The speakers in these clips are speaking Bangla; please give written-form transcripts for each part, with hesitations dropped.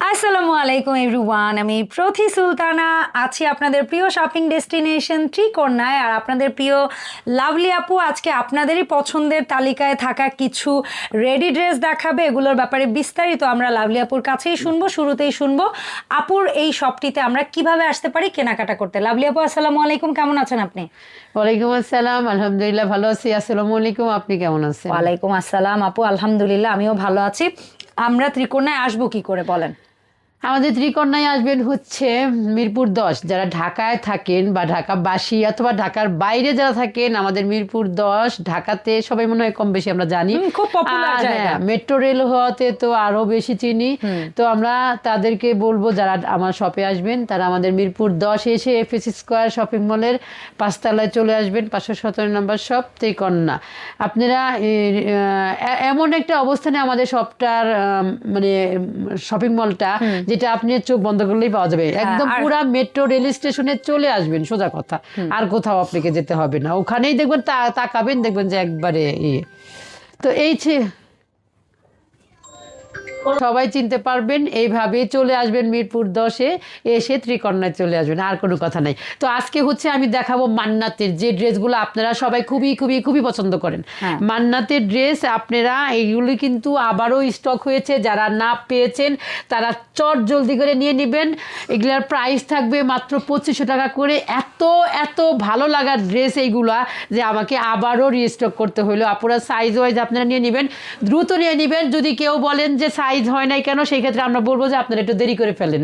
আসসালামু আলাইকুম এভরিওয়ান, আমি প্রথি সুলতানা আছি আপনাদের প্রিয় শপিং ডেস্টিনেশন ত্রিকোণায়। আর আপনাদের প্রিয় লাভলি আপু আজকে আপনাদেরই পছন্দের তালিকায় থাকা কিছু রেডি ড্রেস দেখাবে। এগুলোর ব্যাপারে বিস্তারিত আমরা লাভলি আপুর কাছেই শুনবো। শুরুতেই শুনবো আপুর এই শপটিতে আমরা কিভাবে আসতে পারি কেনাকাটা করতে। লাভলি আপু আসসালামু আলাইকুম, কেমন আছেন আপনি? ওয়ালাইকুম আসসালাম, আলহামদুলিল্লাহ ভালো আছি। আসসালামু আলাইকুম, আপনি কেমন আছেন? ওয়ালাইকুম আসসালাম আপু, আলহামদুলিল্লাহ আমিও ভালো আছি। আমরা ত্রিকোণায় আসবো কি করে বলেন? আমাদের ত্রিকোণায় আসবেন হচ্ছে মিরপুর 10। যারা ঢাকায় থাকেন বা ঢাকাবাসী অথবা ঢাকার বাইরে যারা থাকেন, আমাদের মিরপুর 10 ঢাকাতে সবাই মনে হয় কম বেশি আমরা জানি, খুব পপুলার জায়গা। মেট্রো রেল হওয়াতে তো আরো বেশি চিনি। তো আমরা তাদেরকে বলবো যারা আমার শপে আসবেন তারা আমাদের মিরপুর 10 এসে এফএসি স্কয়ার শপিং মলের 5 তলায় চলে আসবেন, 517 নম্বর শপ ত্রিকোণা। আপনারা এমন একটা অবস্থানে আমাদের শপটার মানে শপিং মলটা যেটা আপনি চোখ বন্ধ করলেই পাওয়া যাবে, একদম পুরা মেট্রো রেল স্টেশনে চলে আসবেন, সোজা কথা। আর কোথাও আপনাকে যেতে হবে না, ওখানেই দেখবেন তাকাবেন, দেখবেন যে একবারে তো এই সবাই চিনতে পারবেন। এইভাবে চলে আসবেন মিরপুর 10-এ এসে ত্রিকোণায় চলে আসবেন, আর কোনো কথা নাই। তো আজকে হচ্ছে আমি দেখাবো মান্নাতের যে ড্রেসগুলো আপনারা সবাই খুবই খুবই খুবই পছন্দ করেন। মান্নাতের ড্রেস আপনারা এইগুলি কিন্তু আবারও স্টক হয়েছে, যারা না পেয়েছেন তারা চট জলদি করে নিয়ে নেবেন। এগুলার প্রাইস থাকবে মাত্র 2500 টাকা করে। এত এত ভালো লাগার ড্রেস এইগুলা যে আমাকে আবারও রিস্টক করতে হলো। আপনারা সাইজ ওয়াইজ আপনারা নিয়ে নেবেন, দ্রুত নিয়ে নেবেন। যদি কেউ বলেন যে সাইজ হয় নাই কেন, সেই ক্ষেত্রে আমরা বলবো যে আপনারা একটু দেরি করে ফেলেন।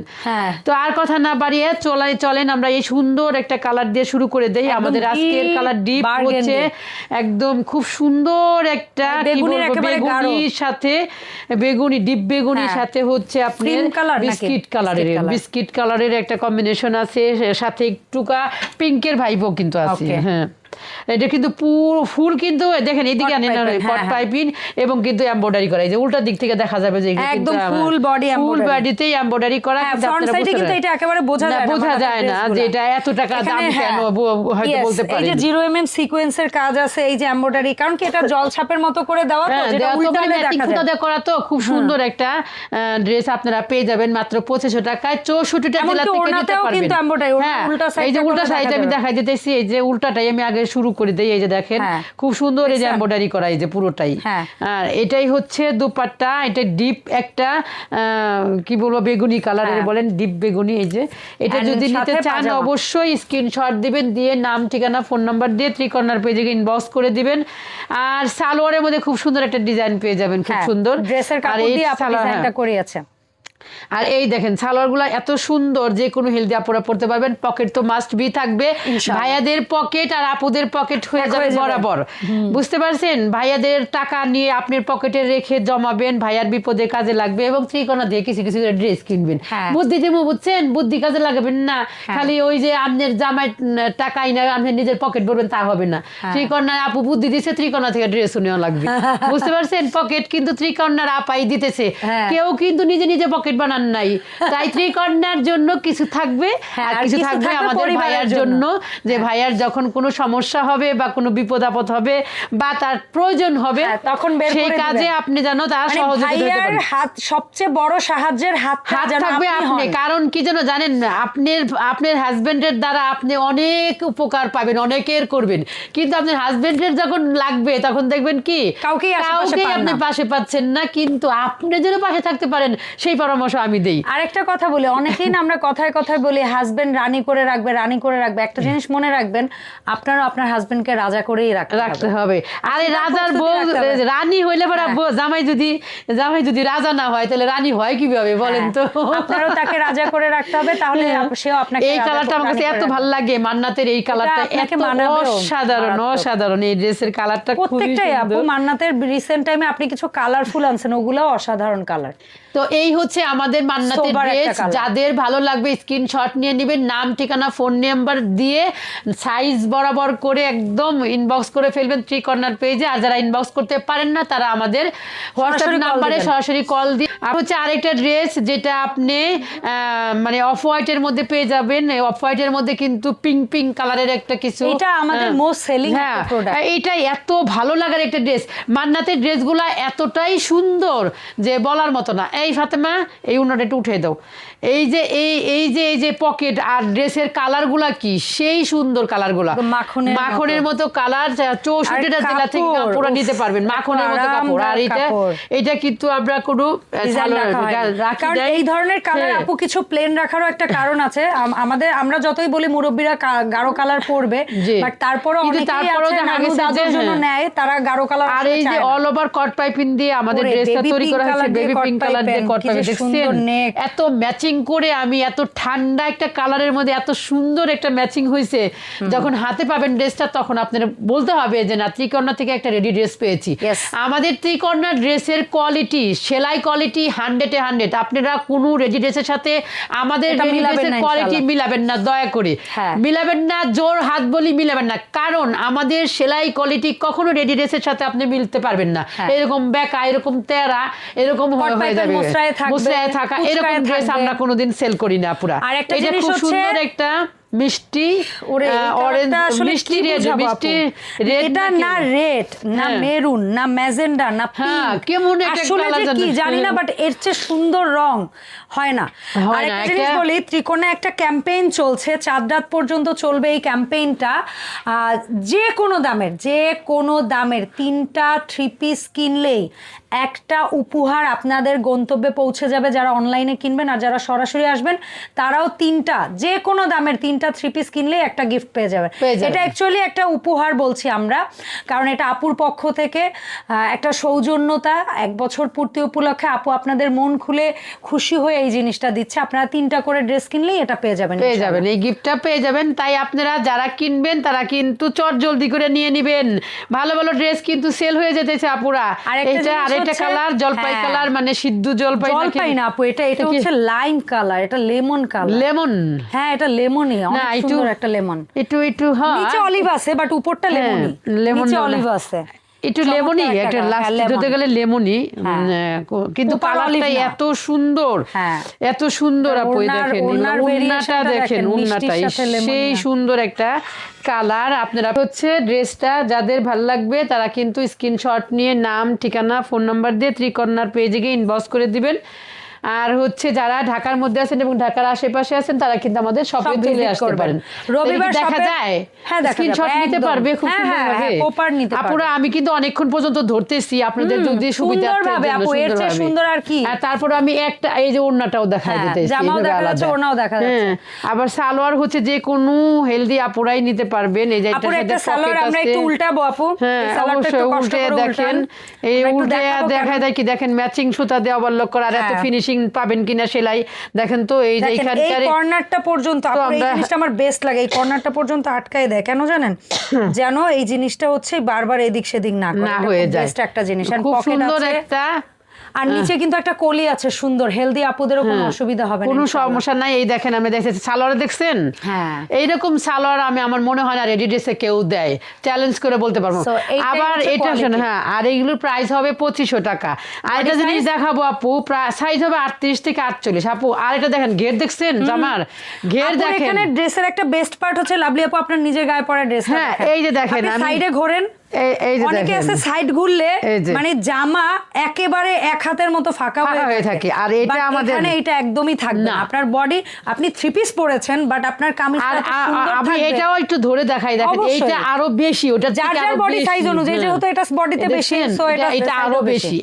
তো আর কথা না বাড়িয়ে চলেন আমরা এই সুন্দর একটা কালার দিয়ে শুরু করে দেই। আমাদের আজকের কালার ডিপ হচ্ছে একদম খুব সুন্দর একটা বেগুনির সাথে বেগুনি, ডিপ বেগুনির সাথে হচ্ছে আপনি বিস্কিট কালারের একটা কম্বিনেশন আছে, সাথে একটুকা পিঙ্কের ভাইবও কিন্তু আছে। হ্যাঁ, এটা কিন্তু পুরো ফুল কিন্তু দেখেন এদিকে আনেন পট পাইপিং এবং কিন্তু এমব্রয়ডারি করা। এই যে উল্টা দিক থেকে দেখা যাবে যে একদম ফুল বডিতেই এমব্রয়ডারি করা। কিন্তু এটা একেবারে বোঝা যায় না যে এটা এত টাকা দাম কেন, হয়তো বলতে পারি। এই যে 0mm সিকোয়েন্সের কাজ আছে, এই যে এমব্রয়ডারি, কারণ কি এটা জল ছাপের মতো করে দেওয়া, তো যেটা উল্টালে দেখা যায় করা। তো খুব সুন্দর একটা ড্রেস আপনারা পেয়ে যাবেন মাত্র 2500 টাকায়। 64টা জেলা থেকে নিতে পারবেন। কিন্তু এমব্রয়ডারি উল্টা সাইড, এই যে উল্টা সাইড আমি দেখাই দিতেছি, এই যে উল্টাটাই আমি আগে শুরু করে দেই। এই যে দেখেন খুব সুন্দর এই যে এমব্রয়ডারি করা, এই যে পুরোটাই। আর এটাই হচ্ছে দুপাট্টা। এটা ডিপ একটা কি বলবো বেগুনি কালারের বলেন, ডিপ বেগুনি। এই যে এটা যদি নিতে চান অবশ্যই স্ক্রিনশট দিবেন, দিয়ে নাম ঠিকানা ফোন নাম্বার দিয়ে ত্রিকোণার পেজে ইনবক্স করে দিবেন। আর সালোয়ারের মধ্যে খুব সুন্দর একটা ডিজাইন পেয়ে যাবেন, খুব সুন্দর ড্রেসের কাপড় দিয়ে আপনি ডিজাইনটা করিয়েছে। আর এই দেখেন সালোয়ারগুলো এত সুন্দর, যে কোনো হেলদি আপুরা পড়তে পারবেন। পকেট তো মাস্ট বি থাকবে, ভাইয়াদের পকেট আর আপুদের পকেট হয়ে যাবে বরাবর, বুঝতে পারছেন? ভাইয়াদের টাকা নিয়ে আপনার পকেটে রেখে জমাবেন, ভাইয়ার বিপদে কাজে লাগবে। এবং ত্রিকোণা দিয়ে কিছু কিছু ড্রেস কিনবেন, বুদ্ধি যেমন বুঝছেন, বুদ্ধি কাজে লাগাবেন না। খালি ওই যে আপনার জামাই টাকাই না আপনার নিজের পকেট ভরবেন তা হবে না। ত্রিকোণার আপু বুদ্ধি দিচ্ছে, ত্রিকোণা থেকে ড্রেসও নেওয়া লাগবে, বুঝতে পারছেন? পকেট কিন্তু ত্রিকোণার আপাই দিতেছে, কেউ কিন্তু নিজে নিজে পকেট বানান নাই। তাই ত্রিকোণার জন্য কিছু থাকবে, আর কিছু থাকবে আমাদের ভাইয়ার জন্য, যে ভাইয়ার যখন কোনো সমস্যা হবে বা কোনো বিপদ আপদ হবে বা তার প্রয়োজন হবে, তখন সেই কাজে আপনি যেন তার সহযোগিতা করতে পারেন। হাত সবচেয়ে বড় সাহায্যের হাত থাকবে আপনি। কারণ কি যেন জানেন, আপনার হাজবেন্ডের দ্বারা আপনি অনেক উপকার পাবেন, অনেকের করবেন, কিন্তু আপনার হাজবেন্ডের যখন লাগবে তখন দেখবেন কি কাউকেই আপনি পাশে পাচ্ছেন না। কিন্তু আপনি যেন পাশে থাকতে পারেন সেই পরামর্শ আমি দেই। আরেকটা কথা বলি, অনেকেই না আমরা কথায় কথায় বলি হাজবেন্ড রানী করে রাখবে, রানী করে রাখবে। একটা জিনিস মনে রাখবেন, আপনারা আপনার হাজবেন্ডকে রাজা করেই রাখতে হবে। আরে রাজার বউ রানী হইলে পরে জামাই যদি রাজা না হয় তাহলে রানী হয় কিভাবে বলেন তো? আপনারও তাকে রাজা করে রাখতে হবে, তাহলে সেও আপনাকে। এই কালারটা আমার কাছে এত ভালো লাগে, মান্নাতের এই কালারটা অসাধারণ অসাধারণ। এই ড্রেসের কালারটা প্রত্যেকটাই আপু মান্নাতের রিসেন্ট টাইমে আপনি কিছু কালারফুল আনছেন, ওগুলাও অসাধারণ কালার। তো এই হচ্ছে আমাদের মান্নাতের ড্রেস। যাদের ভালো লাগবে স্ক্রিনশট নিয়ে নেবেন, নাম ঠিকানা ফোন নাম্বার দিয়ে সাইজ বরাবর করে একদম ইনবক্স করে ফেলবেন ত্রিকোণার পেজে। আর যারা ইনবক্স করতে পারেন না তারা আমাদের হোয়াটসঅ্যাপ নাম্বারে সরাসরি কল দিয়ে। হচ্ছে আরেকটা ড্রেস যেটা আপনি মানে অফ হোয়াইটের মধ্যে পেয়ে যাবেন। অফ হোয়াইটের মধ্যে কিন্তু পিঙ্ক কালারের একটা কিছু, এটা আমাদের মোস্ট সেলিং প্রোডাক্ট। এইটাই এত ভালো লাগার একটা ড্রেস। মান্নাতের ড্রেসগুলা এতটাই সুন্দর যে বলার মতো না। এই ফাতেমা এই ওড়নাটা একটু উঠে দাও। এই যে পকেট আর ড্রেসের কালারগুলা কি সেই সুন্দর কালারগুলা, মাখনের মতো কালার। 64টা জেলা থেকে কাপড় নিতে পারবেন, মাখনের মতো কাপড়। আর এটা কিন্তু আমরা কোনো এই ধরনের কালার আপু কিছু প্লেন রাখারও একটা কারণ আছে। আমরা যতই বলি মুরব্বীরা গাঢ় কালার পরবে, বাট তারপরও অনেকেই আছে নানু দাদুর জন্য নেয়, তারা গাঢ় কালার। আর এই যে অল ওভার কট পাইপিং দিয়ে আমাদের ড্রেসটা তৈরি করা হয়েছে, বেবি পিঙ্ক কালার দিয়ে কট পাইপিং। দেখছেন এত ম্যাচিং করে, আমি এত ঠান্ডা একটা কালারের মধ্যে এত সুন্দর একটা ম্যাচিং হয়েছে। যখন হাতে পাবেন ড্রেসটা তখন আপনারা বলতে হবে যে না, ত্রিকর্ণা থেকে একটা রেডি ড্রেস পেয়েছি। আমাদের ত্রিকর্ণা ড্রেসের কোয়ালিটি, সেলাই কোয়ালিটি 100-এ 100। আপনারা কোনো রেডি ড্রেসের সাথে আমাদের রেডি ড্রেসের কোয়ালিটি মিলাবেন না, দয়া করে মিলাবেন না, জোর হাত বলি মিলাবেন না। কারণ আমাদের সেলাই কোয়ালিটি কখনো রেডি ড্রেসের সাথে আপনি মিলতে পারবেন না। এরকম বেকা, এরকম তেরা, এরকম হয়ে যাবে, মুসরায় থাকা এরকম ড্রেস আমরা কোনোদিন সেল করি না পুরা। এটা খুব সুন্দর একটা মিষ্টি অরেঞ্জ, মিষ্টি রেড, মিষ্টি রেড। এটা না রেড, না মেরুন, না ম্যাজেন্ডা, না পিঙ্ক, কেমন একটা কালার কি জানি না, বাট এর চেয়ে সুন্দর রং হয় না। আর একটা জিনিস বলি, ত্রিকোণে একটা ক্যাম্পেইন চলছে, 4 রাত পর্যন্ত চলবে এই ক্যাম্পেইনটা। যে কোনো দামের 3টা 3 পিস কিনলেই একটা উপহার আপনাদের গন্তব্যে পৌঁছে যাবে। যারা অনলাইনে কিনবেন আর যারা সরাসরি আসবেন তারাও 3টা, যে কোনো দামের 3টা 3 পিস কিনলেই একটা গিফট পেয়ে যাবে। এটা অ্যাকচুয়ালি একটা উপহার বলছি আমরা, কারণ এটা আপুর পক্ষ থেকে একটা সৌজন্যতা। 1 বছর পূর্তি উপলক্ষে আপু আপনাদের মন খুলে খুশি হয়ে এই জিনিসটা দিচ্ছে। আপনারা 3টা করে ড্রেস কিনলেই এটা পেয়ে যাবেন, এই গিফটটা পেয়ে যাবেন। তাই আপনারা যারা কিনবেন তারা কিন্তু চট জলদি করে নিয়ে নেবেন। ভালো ভালো ড্রেস কিন্তু সেল হয়ে যেতেছে আপুরা। এটা কালার জলপাই কালার, মানে সিদ্ধ জলপাই না আপু, এটা হচ্ছে লাইম কালার, এটা লেমন কালার। লেমন, হ্যাঁ এটা লেমনই, অনেক সুন্দর একটা লেমন। একটু হ্যাঁ, নিচে অলিভ আছে বাট উপরটা লেমনই, নিচে অলিভ আছে। একটু লেমনই, একটা লাস্ট দিতে গেলে লেমনই, কিন্তু কালারটা এত সুন্দর, এত সুন্দর আপু। দেখেন ওড়নাটা, দেখেন ওড়নাটা সেই সুন্দর একটা কালার। আপনারা হচ্ছে ড্রেসটা যাদের ভালো লাগবে তারা কিন্তু স্ক্রিনশট নিয়ে নাম, ঠিকানা, ফোন নাম্বার দিয়ে ত্রিকর্ণার পেজে গিয়ে ইনবক্স করে দিবেন। আর হচ্ছে যারা ঢাকার মধ্যে আছেন এবং ঢাকার আশেপাশে আছেন তারা কিন্তু আমাদের শপে চলে আসতে পারেন। রবিবার দেখা যায়, স্ক্রিনশট নিতে পারবে খুব সুন্দরভাবে আপুরা। আমি কিন্তু অনেকক্ষণ পর্যন্ত ধরতেছি, আপনাদের যদি সুবিধা সুন্দরভাবে আপু, এর চেয়ে সুন্দর আর কি। আর তারপর আমি একটা এই যে ওড়নাটাও দেখাই দিতেছি, জামাও দেখা যাচ্ছে, ওড়নাও দেখা যাচ্ছে। আবার সালোয়ার হচ্ছে যে কোনো হেলদি আপুরাই নিতে পারবেন। এই যে একটা সালোয়ার আমরা একটু উল্টাবো আপু, হ্যাঁ অবশ্যই উল্টে দেখেন, এই উল্টে দেখায় দেয় কি, দেখেন ম্যাচিং সুতা দিয়ে অবলক করা। আর এত ফিনিশিং পাবেন কিনা সেলাই দেখেন তো। এই যে এখানকার এই কর্নারটা পর্যন্ত এই জিনিসটা আমার বেস্ট লাগে, এই কর্নারটা পর্যন্ত আটকায় দেয় কেন জানেন? যেন এই জিনিসটা হচ্ছে বারবার এদিক সেদিক না হয়ে যায়। বেস্ট একটা জিনিস। আর পকেট আছে একটা, আর নিচে কিন্তু একটা কলি আছে সুন্দর, হেলদি আপুদেরও কোনো অসুবিধা হবে না, কোনো সমস্যা নাই। এই দেখেন আমি দেখেছি সালোয়ার, দেখছেন এইরকম সালোয়ার আমি আমার মনে হয় না রেডি ড্রেসে কেউ দেয়, চ্যালেঞ্জ করে বলতে পারবো। আবার এটা আর এইগুলোর প্রাইস হবে 2500 টাকা। আর এটা জিনিস দেখাবো আপু, সাইজ হবে 38 থেকে 48 আপু। আর এটা দেখেন ঘের, দেখছেন জামার ঘের, দেখেন এখানে ড্রেসের একটা বেস্ট পার্ট হচ্ছে লাভলি আপু আপনার নিজের গায়ে পরা ড্রেস। হ্যাঁ এই যে দেখেন, সাইডে ঘোরেন, অনেকে আছে সাইড ঘুরলে মানে জামা একেবারে এক হাতের মতো ফাঁকা হয়ে থাকে। আর এটা আমাদের এখানে এটা একদমই থাকবে না। আপনার বডি, আপনি 3 পিস পরেছেন বাট আপনার কামিজটা এত সুন্দর থাকবে। আমি এটাও একটু ধরে দেখাই, দেখেন এইটা আরো বেশি, ওটা যার বডি সাইজ অনুযায়ী, যেহেতু এটা বডিতে বেশি সো এটা আরো বেশি।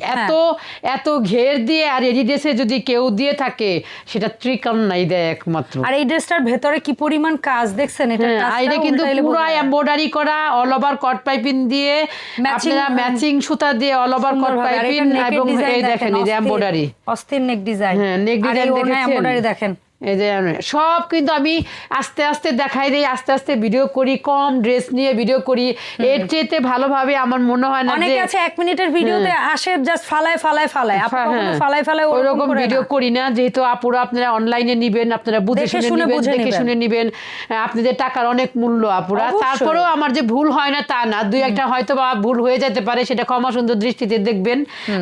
এত ঘের দিয়ে আর রেডি ড্রেসে যদি কেউ দিয়ে থাকে সেটা ত্রিকর্ণাই দেয় একমাত্র। আর এই ড্রেসটার ভেতরে কি পরিমাণ কাজ দেখছেন, এটা এটা কিন্তু পুরো এমব্রয়ডারি করা, অল ওভার কট পাইপিং দিয়ে, আপনারা ম্যাচিং সুতা দিয়ে অল ওভার কট পাইপিং, এবং এই দেখেন এই যে এমব্রয়ডারি, অস্থির নেক ডিজাইন। হ্যাঁ নেক ডিজাইন দেখেন, এমব্রয়ডারি দেখেন। এই যে সব কিন্তু আমি আস্তে আস্তে দেখাই দিই, আস্তে আস্তে ভিডিও করি, কম ড্রেস নিয়ে ভিডিও করি। এর চেয়ে ভালোভাবে আমার মনে হয় না। অনেকে আছে 1 মিনিটের ভিডিওতে আসে জাস্ট ফালায় ওরকম ভিডিও করি না, যেহেতু আপুরা আপনারা অনলাইনে নিবেন, আপনারা বুঝে শুনে নিবেন, দেখে শুনে নিবেন। আপনাদের টাকার অনেক মূল্য আপুরা। তারপরেও আমার যে ভুল হয় না তা না, 2-1টা হয়তো বা ভুল হয়ে যেতে পারে, সেটা ক্ষমা সুন্দর দৃষ্টিতে দেখবেন।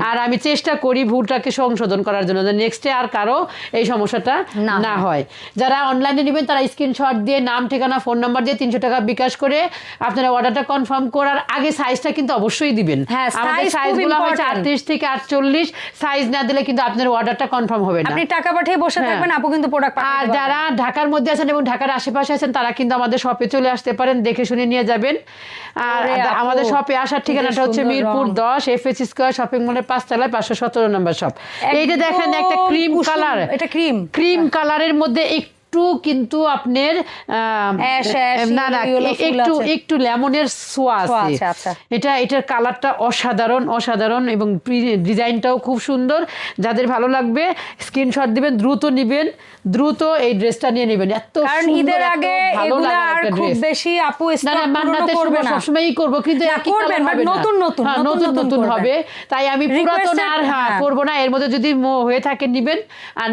আর আমি চেষ্টা করি ভুলটাকে সংশোধন করার জন্য, নেক্সটে আর কারো এই সমস্যাটা না না হয়। যারা অনলাইনে নেবেন তারা স্ক্রিনশট দিয়ে নাম ঠিকানা ফোন নাম্বার দিয়ে 300 টাকা বিকাশ করে আপনারা অর্ডারটা কনফার্ম করার আগে সাইজটা কিন্তু অবশ্যই দিবেন। হ্যাঁ, আমাদের size খুব সাইজগুলো হচ্ছে important। 38 থেকে 48, সাইজ না দিলে কিন্তু আপনার অর্ডারটা কনফার্ম হবে না। আপনি টাকা পাঠিয়ে বসে হ্যাঁ। থাকবেন, আপু কিন্তু প্রোডাক্ট আর যারা ঢাকার মধ্যে আছেন এবং ঢাকার আশেপাশে আছেন তারা কিন্তু আমাদের শপে চলে আসতে পারেন, দেখে শুনে নিয়ে যাবেন। আর ওরে আপু, আমাদের শপে আসার ঠিকানাটা হচ্ছে সুন্দর মিরপুর রং। 10 FH স্কয়ার শপিং মলের 5 তলায় 517 নম্বর শপ। এইটা দেখেন একটা ক্রিম কালার, এটা ক্রিম কালারের মধ্যে একটু কিন্তু আপনার অ্যাশ, অ্যাশ, না না ইয়েলো ফুল একটু আছে। একটু লেমনের ছোঁয়া ছোঁয়া আছে। আছে, আচ্ছা। এটার কালারটা অসাধারণ এবং ডিজাইনটাও খুব সুন্দর। যাদের ভালো লাগবে স্ক্রিনশট দিবেন, দ্রুত নিবেন, দ্রুত এই ড্রেসটা নিয়ে নেবেন। এত কারণ সুন্দর, ঈদের এত আগে ভালো এগুলা লাগার আর একটা খুব dress। বেশি আপু না স্টক না মান্নাতের করবে না। সবসময়ই করব, কিন্তু না, একই করবেন, কালার but হবে না। নতুন, হ্যাঁ, নতুন নতুন করবেন। হবে। তাই আমি পুরাতন Requested, আর হ্যাঁ। করব না। এর মধ্যে যদি হয়ে থাকে নিবেন, আর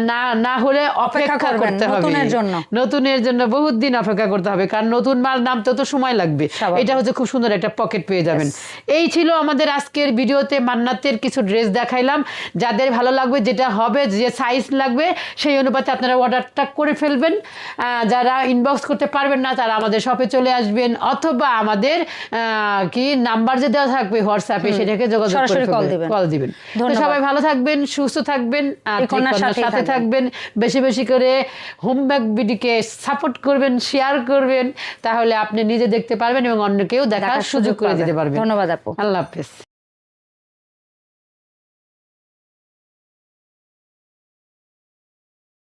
না হলে অপেক্ষা করবেন করতে হবে। নতুনের জন্য। নতুনের জন্য বহুত দিন অপেক্ষা করতে হবে, কারণ নতুন মাল নামতে তো সময় লাগবে। স্বাভাবিক। এটা হচ্ছে খুব সুন্দর একটা পকেট পেয়ে যাবেন। এই ছিল আমাদের আজকের ভিডিওতে মান্নাতের কিছু ড্রেস দেখাইলাম। যাদের ভালো লাগবে, যেটা হবে, যে সাইজ লাগবে সেই অনুপাতে আপনারা অর্ডারটা করে ফেলবেন। যারা ইনবক্স করতে পারবেন না তারা আমাদের শপে চলে আসবেন, অথবা আমাদের কি নাম্বার যে দেওয়া থাকবে হোয়াটসঅ্যাপে সেটাকে যোগাযোগ করে সরাসরি কল দিবেন। তো ধন্যবাদ। সবাই ভালো থাকবেন, সুস্থ থাকবেন, আর ত্রিকন্যার ত্রিকন্যার সাথেই সাথে থাকবেন। বেশি বেশি করে হোমব্যাগ বিডিকে সাপোর্ট করবেন, শেয়ার করবেন, তাহলে আপনি নিজে দেখতে পারবেন এবং অন্যকেও দেখার সুযোগ করে পাবেন। দিতে পারবেন। ধন্যবাদ আপু। আল্লাহ হাফেজ।